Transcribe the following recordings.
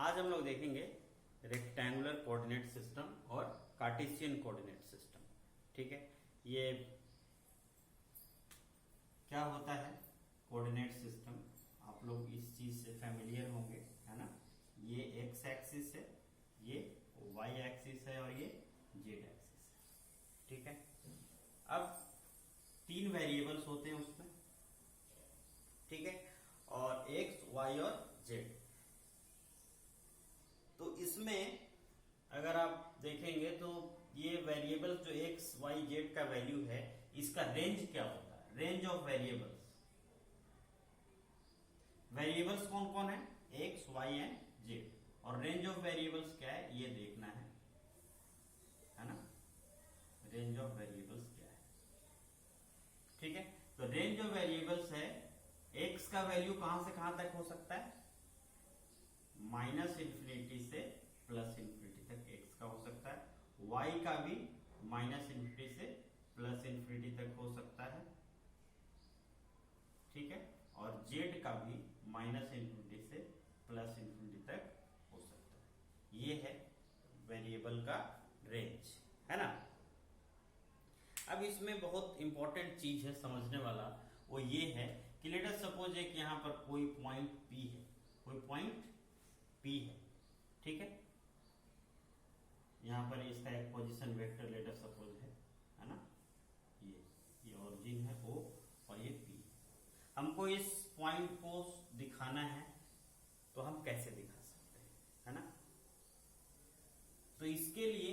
आज हम लोग देखेंगे रेक्टेंगुलर कोऑर्डिनेट सिस्टम और कार्टेशियन कोऑर्डिनेट सिस्टम। ठीक है, ये क्या होता है कोऑर्डिनेट सिस्टम, आप लोग इस चीज से फैमिलियर होंगे, है ना। ये एक्स एक्सिस है, ये वाई एक्सिस है और ये जेड एक्सिस है। ठीक है, अब तीन वेरिएबल्स होते हैं उसमें, ठीक है, और एक्स वाई और जेड। तो इसमें अगर आप देखेंगे तो ये वेरिएबल जो एक्स वाई जेड का वैल्यू है, इसका रेंज क्या होता है, रेंज ऑफ वेरिएबल्स। वेरिएबल्स कौन कौन है, एक्स वाई एंड जेड, और रेंज ऑफ वेरिएबल्स क्या है ये देखना है ना। रेंज ऑफ वेरिएबल्स क्या है, ठीक है। तो रेंज ऑफ वेरिएबल्स है, एक्स का वैल्यू कहां से कहां तक हो सकता है, माइनस इंफिनिटी से प्लस इंफिनिटी तक एक्स का हो सकता है। वाई का भी माइनस इंफिनिटी से प्लस इंफिनिटी तक हो सकता है, ठीक है। और जेड का भी माइनस इंफिनिटी से प्लस इंफिनिटी तक हो सकता है। ये है वेरिएबल का रेंज, है ना। अब इसमें बहुत इंपॉर्टेंट चीज है समझने वाला, वो ये है कि लेट अस सपोज एक यहां पर कोई पॉइंट पी है, कोई पॉइंट पी है, ठीक है। यहां पर इसका एक position vector late us suppose है ना। ये ओरिजिन है ओ और ये पी। हमको इस पॉइंट को दिखाना है, तो हम कैसे दिखा सकते हैं, है ना। तो इसके लिए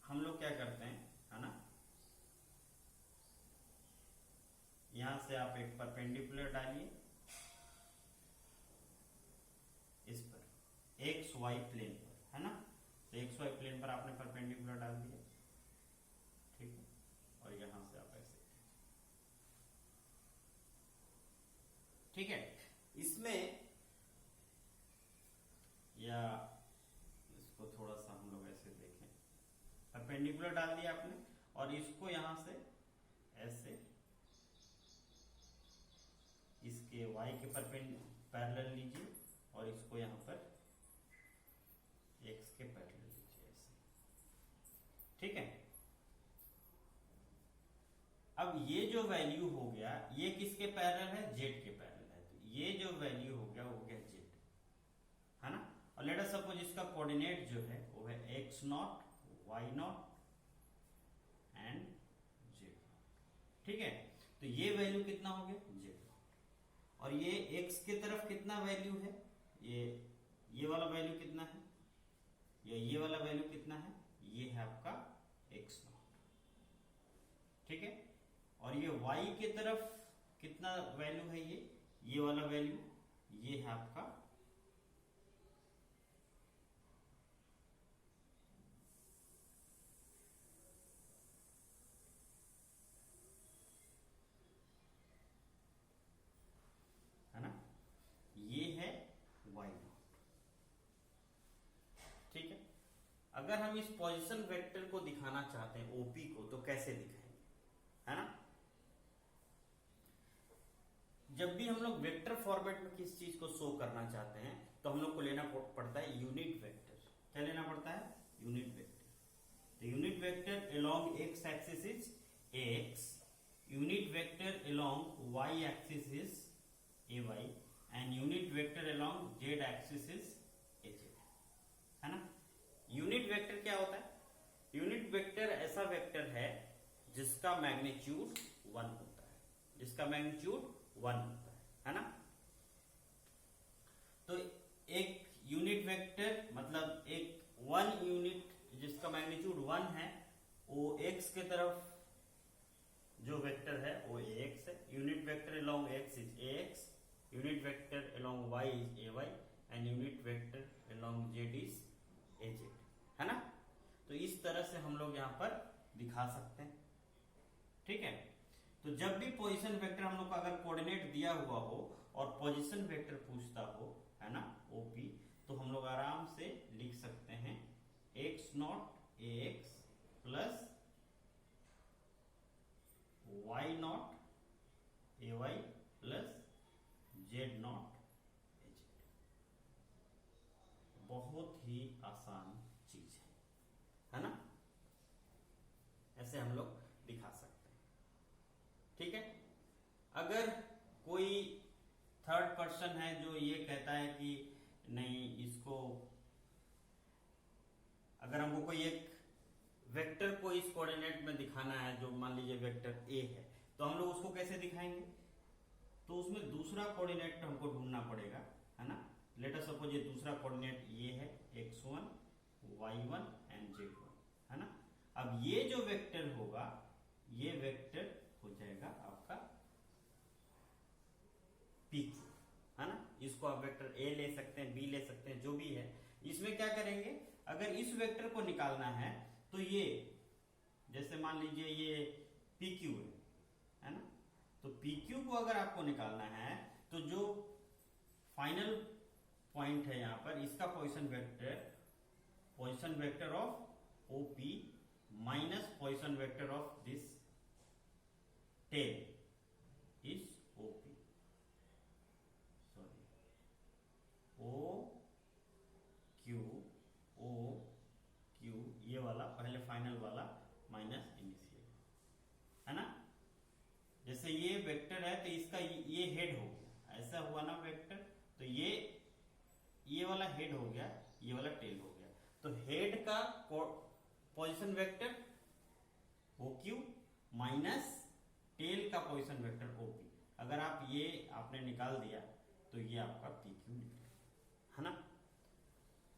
हम लोग क्या करते हैं, है ना, यहां से आप एक परपेंडिकुलर डालिए इस पर एक्स वाई प्लेन पर, है ना। तो एक्स वाई प्लेन पर आपने परपेंडिकुलर डाल दिया, ठीक है। और यहां से आप ऐसे, ठीक है। इसमें या इसको थोड़ा सा हम लोग ऐसे देखें, परपेंडिकुलर डाल दिया आपने और इसको यहां से ऐसे इसके y के पैरेलल लीजिए और इसको यहां पर x के पैरेलल लीजिए ऐसे, ठीक है। अब ये जो वैल्यू हो गया ये किसके पैरेलल है, जेड के पैरेलल है। तो ये जो वैल्यू हो गया जेड, है ना। और लेट अस सपोज इसका कोऑर्डिनेट जो है वो है x nought, y nought and z, ठीक है। तो ये वैल्यू कितना हो गया, जेड। और ये x की तरफ कितना वैल्यू है, ये वाला वैल्यू कितना है, या ये वाला वैल्यू कितना है, ये है आपका x नॉट, ठीक है। और ये y की तरफ कितना वैल्यू है, ये वाला वैल्यू, ये है आपका है ना, ये है y नॉट, ठीक है। अगर हम इस पोजीशन वेक्टर को दिखाना चाहते हैं ओपी को, तो कैसे दिखाएंगे, है ना। जब भी हम लोग वेक्टर फॉर्मेट में किस चीज को शो करना चाहते हैं, तो हम लोग को लेना पड़ता है यूनिट वेक्टर। क्या लेना पड़ता है, यूनिट वेक्टर। तो unit vector along x axis is x, unit vector along y axis is ay and unit vector along z axis is az, है ना। यूनिट वेक्टर क्या होता है, यूनिट वेक्टर ऐसा वेक्टर है जिसका मैग्नीट्यूड 1 होता है, जिसका मैग्नीट्यूड 1 होता है ना। तो एक यूनिट वेक्टर मतलब एक 1 यूनिट जिसका मैग्नीट्यूड 1 है, वो x के तरफ जो वेक्टर है वो ax है। Unit vector along x is ax, unit vector along y is ay and unit vector along z is az, है ना। तो इस तरह से हम लोग यहां पर दिखा सकते हैं, ठीक है। तो जब भी पोजीशन वेक्टर हम लोग का अगर कोऑर्डिनेट दिया हुआ हो और पोजीशन वेक्टर पूछता हो, है ना, ओपी, तो हम लोग आराम से लिख सकते हैं x not ax plus y not ay plus z not az, ही आसान चीज है ना। ऐसे हम लोग दिखा सकते हैं, ठीक है। अगर कोई थर्ड पर्सन है जो ये कहता है कि नहीं, इसको अगर हमको कोई एक वेक्टर को इस कोऑर्डिनेट में दिखाना है, जो मान लीजिए वेक्टर ए है, तो हम लोग उसको कैसे दिखाएंगे? तो उसमें दूसरा कोऑर्डिनेट हमको ढूंढना पड़ेगा, है ना। लेट अस सपोज ये दूसरा कोऑर्डिनेट ये है x1 y1 एंड z1, है ना। अब ये जो वेक्टर होगा, ये वेक्टर हो जाएगा आपका PQ, है ना। इसको आप वेक्टर A ले सकते हैं, B ले सकते हैं, जो भी है। इसमें क्या करेंगे, अगर इस वेक्टर को निकालना है तो ये जैसे मान लीजिए ये PQ है ना। तो PQ को अगर आपको निकालना है तो जो फाइनल पॉइंट है यहां पर, इसका position vector of OP minus position vector of this tail is OP, sorry OQ, ये वाला पहले फाइनल वाला माइनस इनिशियल, है ना। जैसे ये वेक्टर है तो इसका ये हेड हो गया, ऐसा हुआ ना वेक्टर, तो ये वाला हेड हो गया, ये वाला टेल हो गया। तो हेड का position vector OQ minus tell का पोजीशन वेक्टर OP। अगर आप ये आपने निकाल दिया तो ये आपका PQ निकलेगा, है ना।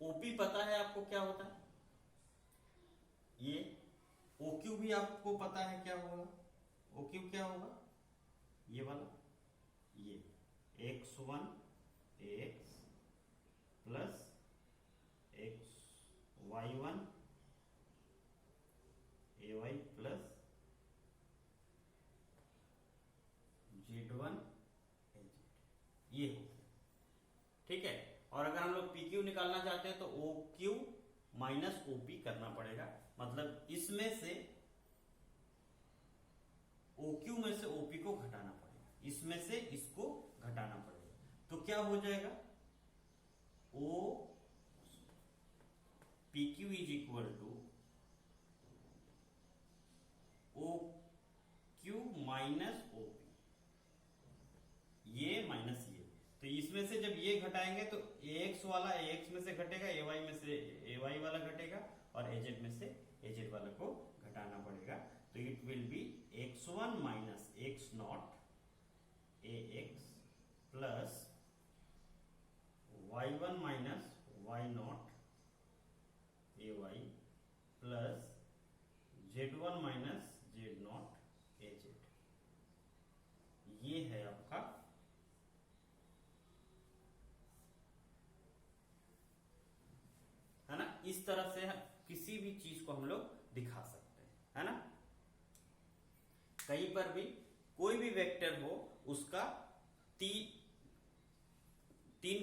OP पता है आपको क्या होता है, ये OQ भी आपको पता है क्या होगा। OQ क्या होगा, ये वाला, ये x1 ax plus y1 ay plus z1 az, ये हो गया, ठीक है। और अगर हम लोग PQ निकालना चाहते हैं तो OQ माइनस OP करना पड़ेगा, मतलब इसमें से OQ में से OP को घटाना पड़ेगा, इसमें से इसको घटाना पड़ेगा। तो क्या हो जाएगा, PQ is equal to OQ minus OP, ये माइनस ये। तो इसमें से जब ये घटाएंगे तो AX वाला AX में से घटेगा, AY में से AY वाला घटेगा, और AZ में से AZ वाला को घटाना पड़ेगा। तो it will be x1 minus x0 ax plus y1 minus y0 ay plus z1 minus z0 az। ये है आपका है ना। इस तरह से किसी भी चीज को हम लोग दिखा सकते हैं, है ना। कहीं पर भी कोई भी वेक्टर हो, उसका तीन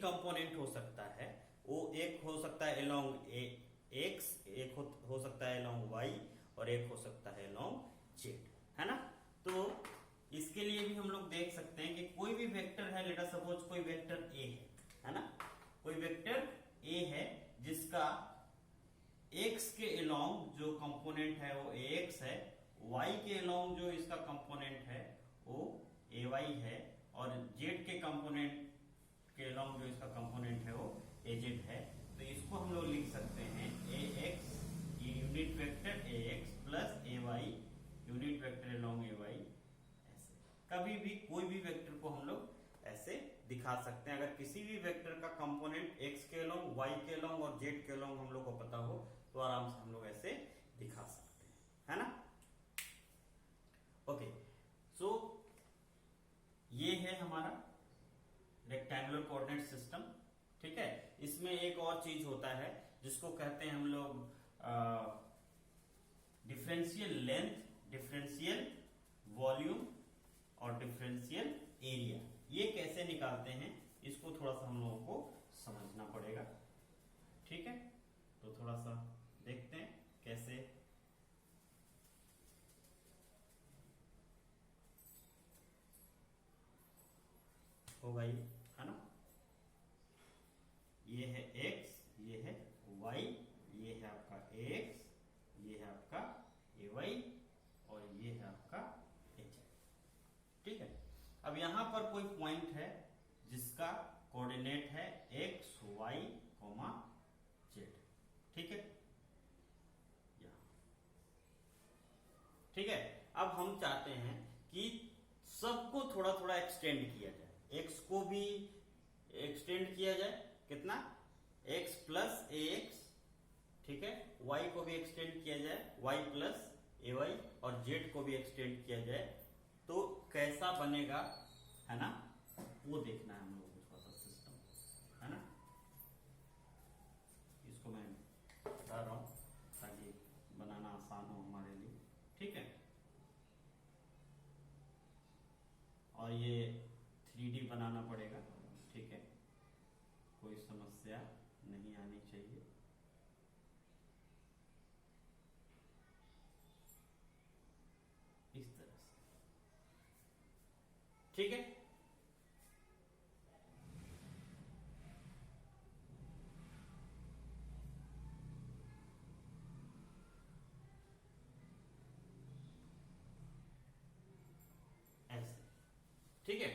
कंपोनेंट हो सकता है। वो एक हो सकता है अलोंग x, एक हो सकता है अलोंग y, और एक हो सकता है अलोंग z, है ना। तो इसके लिए भी हम लोग देख सकते हैं कि कोई भी वेक्टर है, लेट अस सपोज कोई वेक्टर a है ना। कोई वेक्टर a है जिसका x के अलोंग जो कंपोनेंट है वो ax है, y के अलोंग जो इसका कंपोनेंट है वो ay है, और z के कंपोनेंट के अलोंग जो इसका कंपोनेंट है वो az है। तो इसको हम लोग लिख सकते हैं ax unit vector ax plus ay unit vector along ay। ऐसे कभी भी कोई भी वेक्टर को हम लोग ऐसे दिखा सकते हैं। अगर किसी भी वेक्टर का कंपोनेंट x के अलोंग, y के अलोंग और z के अलोंग हम लोग को पता हो तो आराम से हम लोग ऐसे दिखा सकते हैं, है ना। ओके, सो ये है हमारा रेक्टेंगुलर कोऑर्डिनेट सिस्टम, ठीक है। इसमें एक और चीज होता है जिसको कहते हैं हम लोग डिफरेंशियल लेंथ, डिफरेंशियल वॉल्यूम और डिफरेंशियल एरिया। ये कैसे निकालते हैं इसको थोड़ा सा हम लोगों को समझना पड़ेगा, ठीक है। तो थोड़ा सा देखते हैं कैसे होगा ये, है ना। ये है x, ये है अब यहां पर कोई पॉइंट है जिसका कोऑर्डिनेट है x y z, ठीक है, ठीक है। अब हम चाहते हैं कि सबको थोड़ा थोड़ा एक्सटेंड किया जाए, x को भी एक्सटेंड किया जाए, कितना, x प्लस ए एक्स, ठीक है, y को भी एक्सटेंड किया जाए, y प्लस ए वाई, और z को भी एक्सटेंड किया जाए, तो कैसा बनेगा, है ना, वो देखना है हम लोगों को, थोड़ा सा सिस्टम, है ना। इसको मैं बता रहा हूं ताकि बनाना आसान हो हमारे लिए, ठीक है। और ये 3D बनाना पड़ेगा, ठीक है, कोई समस्या नहीं आनी चाहिए। इस तरह से, ठीक है। ऐसे, ठीक है।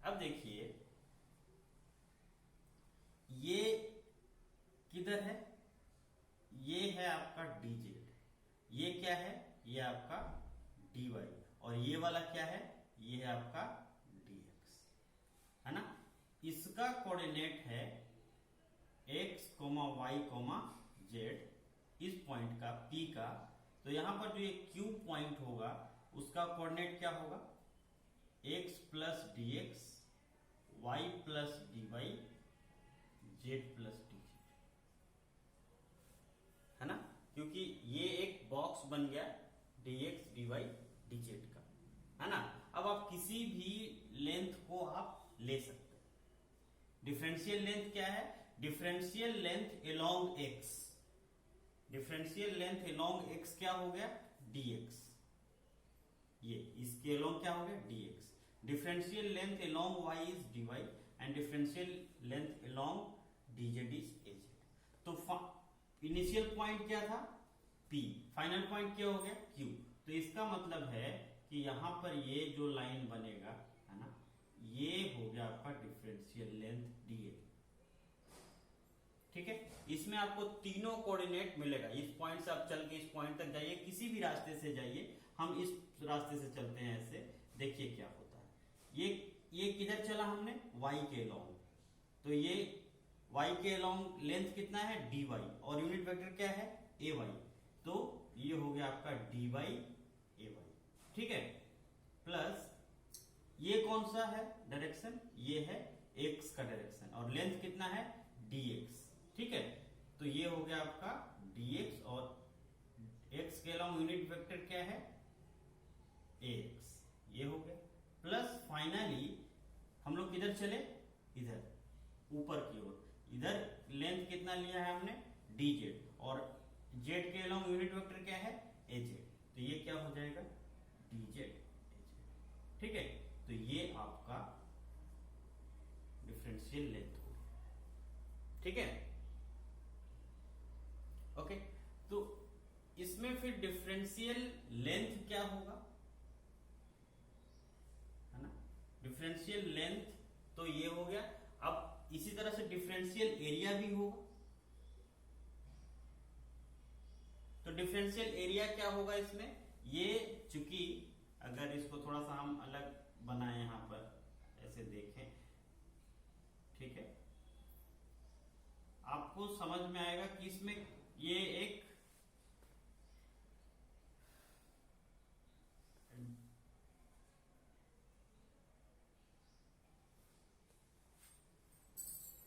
अब देखिए ये किधर है, ये है आपका dz, ये क्या है, ये आपका dy, और ये वाला क्या है, ये है आपका dx, है ना। इसका कोऑर्डिनेट है x, y, z, इस पॉइंट का P का, तो यहां पर जो ये Q पॉइंट होगा उसका कोऑर्डिनेट क्या होगा, x plus d x, y plus d y, z plus d z, है ना, क्योंकि ये एक बॉक्स बन गया dx dy dz का, है ना। अब आप किसी भी लेंथ को आप ले सकते हैं। डिफरेंशियल लेंथ क्या है, differential length along x, differential length along x क्या हो गया, dx, ये इसके एलोंग क्या हो गया, dx। Differential length along y is dy and differential length along dz is az। तो इनिशियल पॉइंट क्या था P, फाइनल पॉइंट क्या हो गया Q। तो इसका मतलब है कि यहां पर ये जो लाइन बनेगा, है ना, ये हो गया आपका डिफरेंशियल लेंथ dA, ठीक है। इसमें आपको तीनों कोऑर्डिनेट मिलेगा, इस पॉइंट से आप चल के इस पॉइंट तक जाइए, किसी भी रास्ते से जाइए, हम इस रास्ते से चलते हैं ऐसे, देखिए क्या होता है। ये किधर चला हमने, y के लॉन्ग, तो ये y के लॉन्ग लेंथ कितना है dy, और यूनिट वेक्टर क्या है ay, तो ये हो गया आपका dy ay, ठीक है, प्लस ये कौन सा है डायरेक्शन, ये है x का डायरेक्शन, और लेंथ कितना है dx, ठीक है। तो ये हो गया आपका dx, और x के अलावा यूनिट वेक्टर क्या है ax, ये हो गया, प्लस फाइनली हम लोग किधर चले, इधर ऊपर की ओर, इधर लेंथ कितना लिया है हमने dz, और z के अलावा यूनिट वेक्टर क्या है az, तो ये क्या हो जाएगा dz az, ठीक है। तो ये आपका डिफरेंशियल लेंथ हो गया, ठीक है, ओके। तो इसमें फिर डिफरेंशियल लेंथ क्या होगा, है ना, डिफरेंशियल लेंथ तो ये हो गया। अब इसी तरह से डिफरेंशियल एरिया भी होगा, तो डिफरेंशियल एरिया क्या होगा इसमें, ये चूंकि अगर इसको थोड़ा सा हम अलग बनाए, यहां पर ऐसे देखें, ठीक है, आपको समझ में आएगा कि इसमें ये एक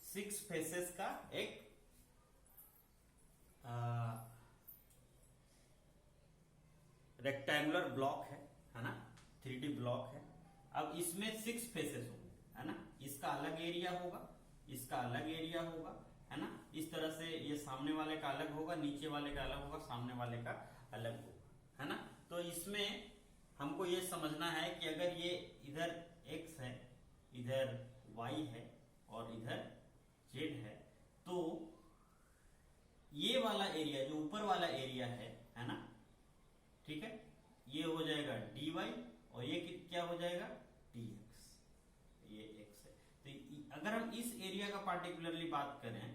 सिक्स फेसेस का एक रेक्टेंगुलर ब्लॉक है ना, 3D ब्लॉक है। अब इसमें 6 फेसेस होंगे, है ना, इसका अलग एरिया होगा, इसका अलग एरिया होगा, है ना, इस तरह से ये सामने वाले का अलग होगा, नीचे वाले का अलग होगा, सामने वाले का अलग होगा, है ना। तो इसमें हमको ये समझना है कि अगर ये इधर x है, इधर y है और इधर z है, तो ये वाला एरिया जो ऊपर वाला एरिया है ना, ठीक है, ये हो जाएगा dy, और ये क्या हो जाएगा dx, पार्टिकुलरली बात करें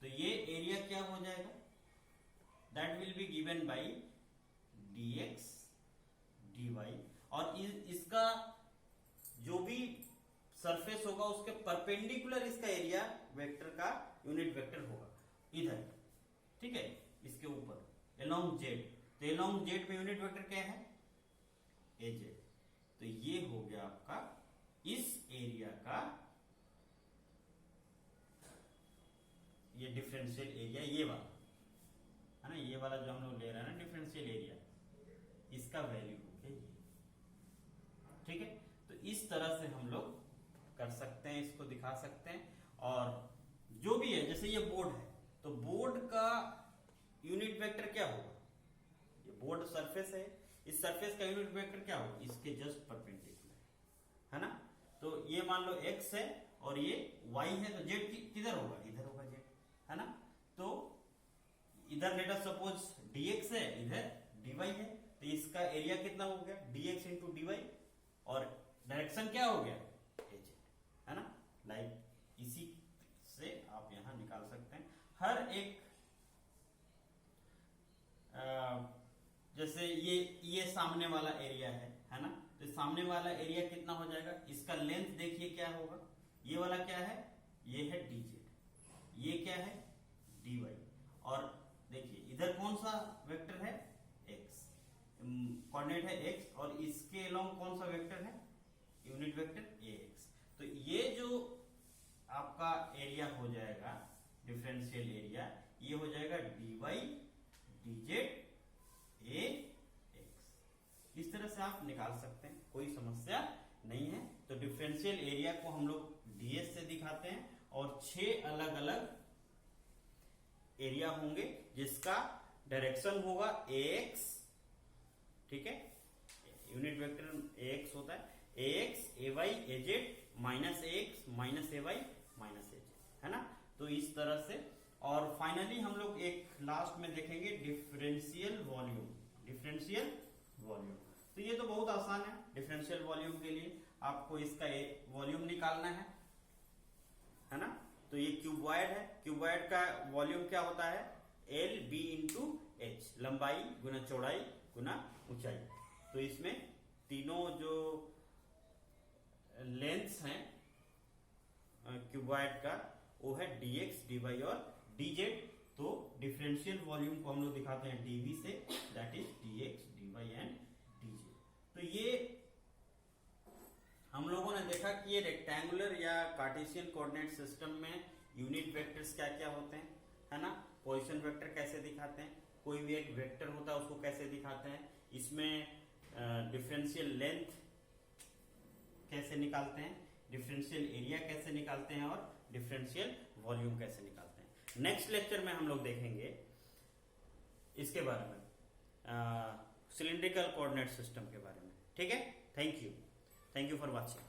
तो ये एरिया क्या हो जाएगा, that will be given by dx dy, और इसका जो भी सरफेस होगा उसके परपेंडिकुलर इसका एरिया वेक्टर का यूनिट वेक्टर होगा इधर, ठीक है, इसके ऊपर एलोंग जेड। तो एलोंग जेड में यूनिट वेक्टर क्या है, az। तो ये हो गया आपका इस एरिया का ये डिफरेंशियल एरिया, ये वाला है ना, ये वाला जो हम लोग ले रहे हैं ना डिफरेंशियल एरिया, इसका वैल्यू हो गया ये, ठीक है। तो इस तरह से हम लोग कर सकते हैं, इसको दिखा सकते हैं। और जो भी है, जैसे ये बोर्ड है तो बोर्ड का यूनिट वेक्टर क्या होगा, ये बोर्ड सरफेस है, इस सरफेस का यूनिट वेक्टर क्या होगा, इसके जस्ट परपेंडिकुलर है ना। तो ये मान लो x है और ये y है, तो z किधर होगा, इधर होगा z, है ना। तो इधर लेट अस सपोज dx है, इधर dy है, तो इसका एरिया कितना हो गया, dx इंटू dy, और डायरेक्शन क्या हो गया, az, है ना। लाइक इसी से आप यहां निकाल सकते हैं हर एक जैसे ये सामने वाला एरिया है ना। तो सामने वाला एरिया कितना हो जाएगा, इसका लेंथ देखिए क्या होगा, ये वाला क्या है, ये है dz, ये क्या है dy, और देखिए इधर कौन सा वेक्टर है, x, कोऑर्डिनेट है x, और इसके अलोंग कौन सा वेक्टर है, यूनिट वेक्टर ax। तो ये जो आपका एरिया हो जाएगा डिफरेंशियल एरिया, ये हो जाएगा dy dz ax। इस तरह से आप निकाल सकते हैं, कोई समस्या नहीं है। तो डिफरेंशियल एरिया को हम लोग ds से दिखाते हैं, और 6 अलग अलग एरिया होंगे जिसका डायरेक्शन होगा ax, ठीक है, यूनिट वेक्टर ax होता है, ax ay az minus ax minus ay minus az, है ना। तो इस तरह से, और फाइनली हम लोग एक लास्ट में देखेंगे डिफरेंशियल वॉल्यूम, डिफरेंशियल वॉल्यूम। तो ये तो बहुत आसान है, डिफरेंशियल वॉल्यूम के लिए आपको इसका वॉल्यूम निकालना है ना। तो ये क्यूबॉइड है, क्यूबॉइड का वॉल्यूम क्या होता है, एल बी इंटू एच, लंबाई गुना चौड़ाई गुना ऊंचाई। तो इसमें तीनों जो लेंथ्स हैं क्यूबॉइड का, वो है dx dy और dz। तो डिफरेंशियल वॉल्यूम को हम लोग दिखाते हैं dv से, that is dx dy and dz। तो ये हम लोगों ने देखा कि ये रेक्टेंगुलर या कार्टेशियन कोऑर्डिनेट सिस्टम में यूनिट वेक्टर्स क्या क्या होते हैं, है ना। पोजीशन वेक्टर कैसे दिखाते हैं, कोई भी एक वेक्टर होता है उसको कैसे दिखाते हैं, इसमें डिफरेंशियल लेंथ कैसे निकालते हैं, डिफरेंशियल एरिया कैसे निकालते हैं, और डिफरेंशियल वॉल्यूम कैसे निकालते हैं। नेक्स्ट लेक्चर में हम लोग देखेंगे इसके बारे में, सिलिंड्रिकल कोऑर्डिनेट सिस्टम के बारे में, ठीक है। Thank you for watching.